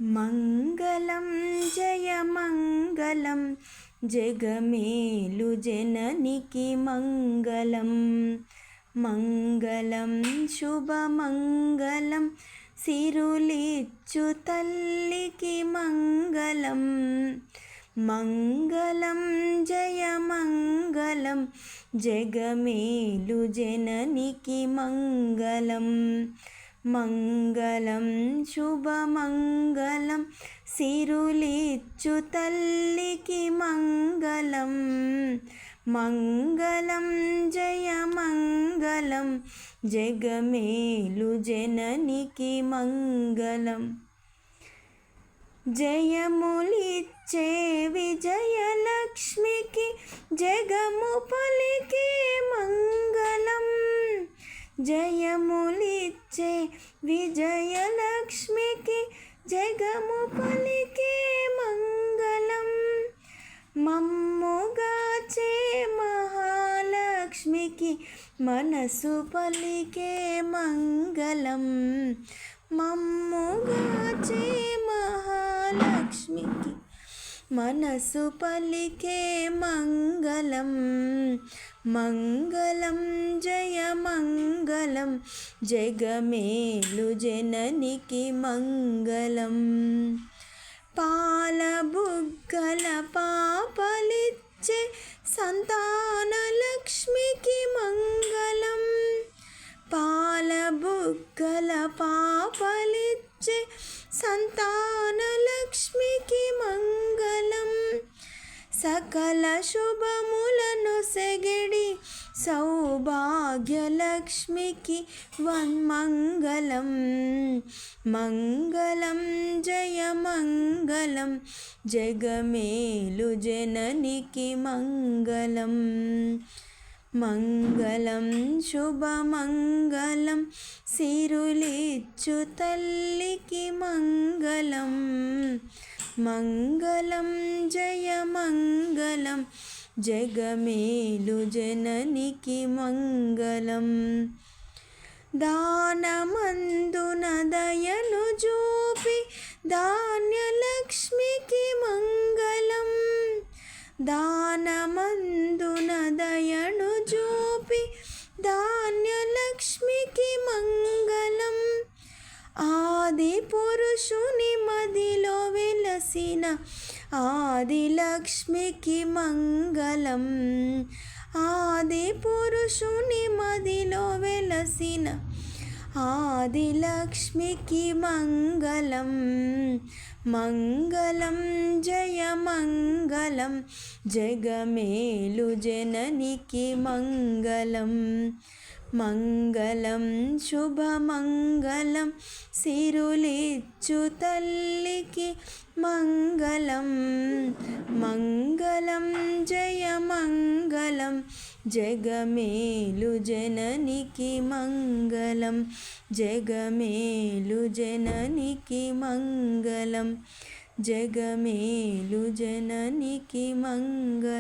మంగళం జయ మంగళం జగమేలు జననికి మంగళం. మంగళం శుభమంగళం సిరులిచ్చు తల్లికి మంగళం. మంగళం జయ మంగళం జగమేలు జననికి మంగళం. మంగళం శుభమంగళం సిరులిచ్చు తల్లికి మంగళం. మంగళం జయ మంగళం జగమేలు జననికి మంగళం. జయములిచ్చే విజయలక్ష్మికి జగము పలికే మంగళం. జయములిచ్చే విజయలక్ష్మికి జగము పలికే మంగళం. మమ్ముగాచే మహాలక్ష్మికి మనసు పలికే మంగళం. మమ్ముగాచే మహాలక్ష్మికి మనసు పలికే మంగళం. మంగళం జయ మంగళం జగమేలు జననికి మంగళం. పాలబుగ్గల పాపలిచ్చే సంతానలక్ష్మికి మంగళం. పాలబుగ్గల పాపలిచ్చే సంతానలక్ష్మికి మంగళం. సకల శుభములను సెగిడి సౌభాగ్యలక్ష్మికి మంగళం. మంగళం జయ మంగళం జగమేలు జననికి మంగళం. మంగళం శుభమంగళం సిరులిచ్చు తల్లికి మంగళం. మంగళం జయ మంగళం జగమేలు జననికి మంగళం. దానమందున దయను చూపి ధాన్యలక్ష్మికి మంగళం. దానమందున దయను చూపి ధాన్యలక్ష్మికి మంగళం. ఆది పురుషుని మదిలో వెలసిన ఆదిలక్ష్మికి మంగళం. ఆది పురుషుని మదిలో వెలసిన ఆదిలక్ష్మికి మంగళం. మంగళం జయ మంగళం జగమేలు జననికి మంగళం. మంగళం శుభమంగళం సిరులిచ్చు తల్లికి మంగళం. మంగళం జయ మంగళం జగమేలు జననికి మంగళం. జగమేలు జననికి మంగళం. జగమేలు జననికి మంగళం.